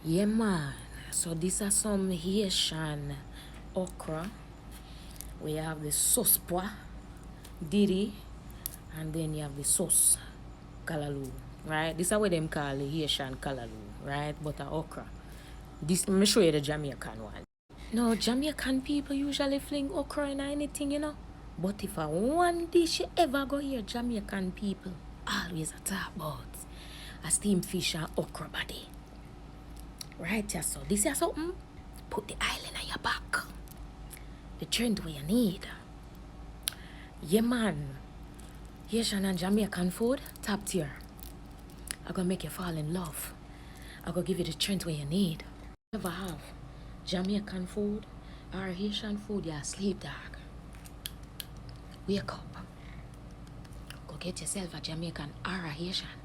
Yeah, man. So these are some Haitian okra. We have the sauce pois, diri, and then you have the sauce, Kalalou, right? This is what them call the Haitian Kalalou, right? But a okra. This, let me show you the Jamaican one. No, Jamaican people usually fling okra in anything, you know. But if I one dish you ever go here, Jamaican people always a talk about a steamed fish and okra body. Right, yeah, so this is something. Put the island on your back. The trend where you need. Yeah, man. Haitian and Jamaican food, top tier. I'm gonna make you fall in love. I'm gonna give you the strength where you need. Never have Jamaican food or Haitian food, you're asleep, dog. Wake up. Go get yourself a Jamaican or a Haitian.